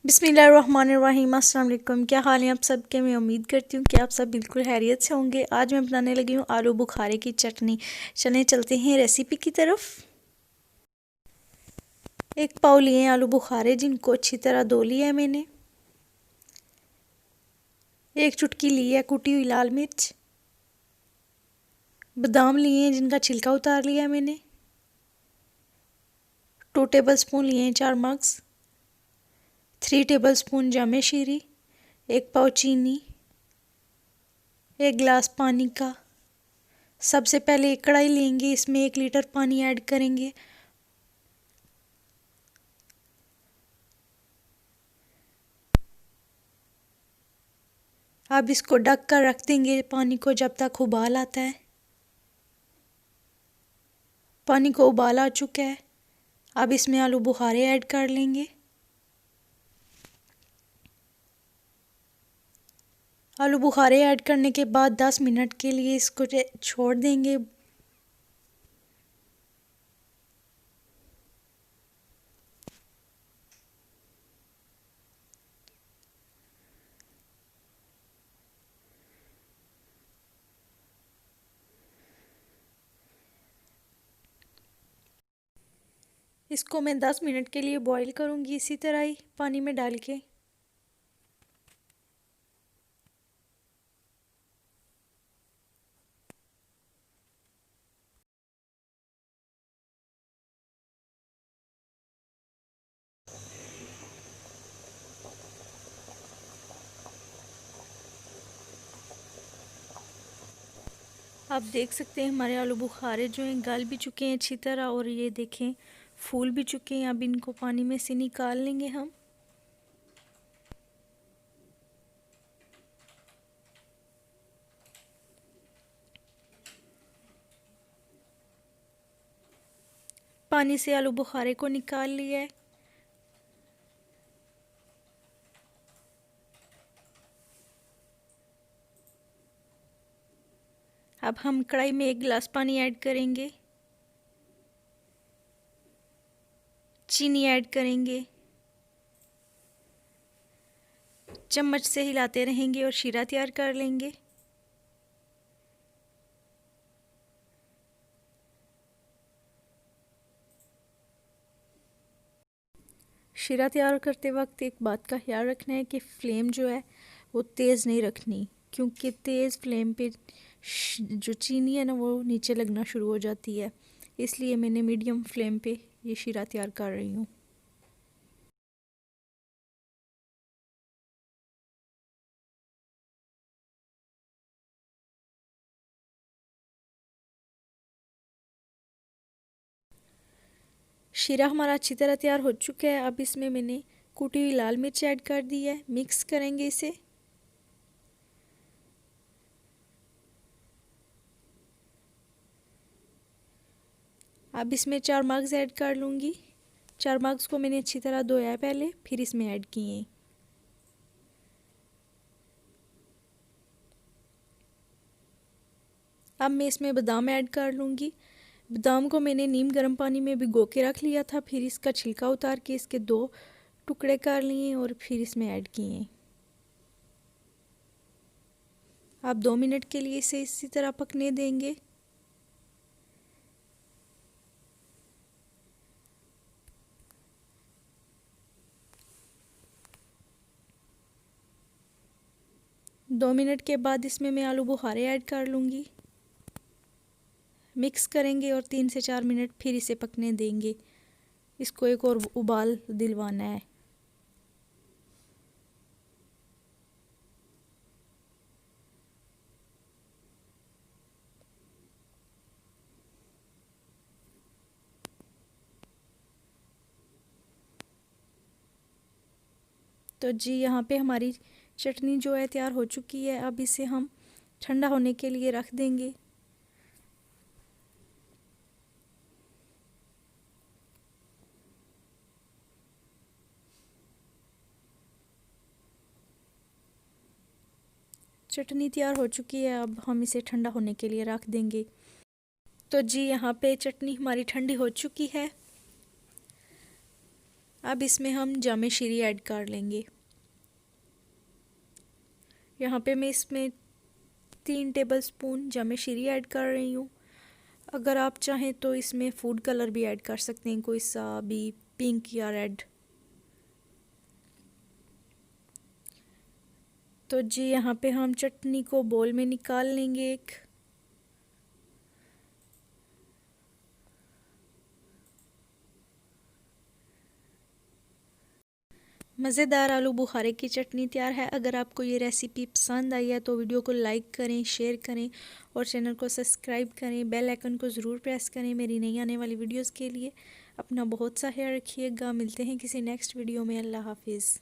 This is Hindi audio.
बिस्मिल्लाहिर्रहमानिर्रहीम। अस्सलाम वालेकुम। क्या हाल है आप सबके। मैं उम्मीद करती हूँ कि आप सब बिल्कुल खैरियत से होंगे। आज मैं बनाने लगी हूँ आलू बुखारे की चटनी। चलें चलते हैं रेसिपी की तरफ। एक पाव लिए आलू बुखारे, जिनको अच्छी तरह धो लिया है मैंने। एक चुटकी ली है कुटी हुई लाल मिर्च। बादाम लिए हैं जिनका छिलका उतार लिया है मैंने। 2 टेबलस्पून लिए हैं चार मग्स। 3 टेबलस्पून जामे शीरी। 1 पाव चीनी। 1 गिलास पानी का। सबसे पहले एक कढ़ाई लेंगे, इसमें 1 लीटर पानी ऐड करेंगे। अब इसको ढक कर रख देंगे पानी को जब तक उबाल आता है। पानी को उबाल आ चुका है। अब इसमें आलू बुखारे ऐड कर लेंगे। आलू बुखारे ऐड करने के बाद 10 मिनट के लिए इसको छोड़ देंगे। इसको मैं 10 मिनट के लिए बॉईल करूँगी इसी तरह ही पानी में डाल के। आप देख सकते हैं हमारे आलू बुखारे जो हैं गल भी चुके हैं अच्छी तरह, और ये देखें फूल भी चुके हैं। अब इनको पानी में से निकाल लेंगे हम। पानी से आलू बुखारे को निकाल लिया है। अब हम कढ़ाई में 1 गिलास पानी ऐड करेंगे। चीनी ऐड करेंगे। चम्मच से हिलाते रहेंगे और शीरा तैयार कर लेंगे। शीरा तैयार करते वक्त एक बात का ख्याल रखना है कि फ्लेम जो है वो तेज़ नहीं रखनी, क्योंकि तेज़ फ्लेम पे जो चीनी है ना वो नीचे लगना शुरू हो जाती है। इसलिए मैंने मीडियम फ्लेम पे ये शीरा तैयार कर रही हूँ। शीरा हमारा अच्छी तरह तैयार हो चुका है। अब इसमें मैंने कुटी हुई लाल मिर्च ऐड कर दी है। मिक्स करेंगे इसे। अब इसमें 4 मग्स ऐड कर लूँगी। 4 मग्स को मैंने अच्छी तरह धोया है पहले, फिर इसमें ऐड किए हैं। अब मैं इसमें बादाम ऐड कर लूँगी। बादाम को मैंने नीम गर्म पानी में भिगो के रख लिया था, फिर इसका छिलका उतार के इसके 2 टुकड़े कर लिए और फिर इसमें ऐड किए। अब 2 मिनट के लिए इसे इसी तरह पकने देंगे। दो मिनट के बाद इसमें मैं आलू बुखारे ऐड कर लूँगी। मिक्स करेंगे और 3 से 4 मिनट फिर इसे पकने देंगे। इसको एक और उबाल दिलवाना है। तो जी यहाँ पे हमारी चटनी जो है तैयार हो चुकी है। अब इसे हम ठंडा होने के लिए रख देंगे। चटनी तैयार हो चुकी है। अब हम इसे ठंडा होने के लिए रख देंगे। तो जी यहाँ पे चटनी हमारी ठंडी हो चुकी है। अब इसमें हम जामे शीरी ऐड कर लेंगे। यहाँ पे मैं इसमें 3 टेबलस्पून जामे शीरी ऐड कर रही हूँ। अगर आप चाहें तो इसमें फूड कलर भी ऐड कर सकते हैं, कोई सा भी, पिंक या रेड। तो जी यहाँ पे हम चटनी को बोल में निकाल लेंगे एक। मज़ेदार आलू बुखारे की चटनी तैयार है। अगर आपको ये रेसिपी पसंद आई है तो वीडियो को लाइक करें, शेयर करें और चैनल को सब्सक्राइब करें। बेल आइकन को ज़रूर प्रेस करें मेरी नई आने वाली वीडियोस के लिए। अपना बहुत सा ख्याल रखिएगा। मिलते हैं किसी नेक्स्ट वीडियो में। अल्लाह हाफिज़।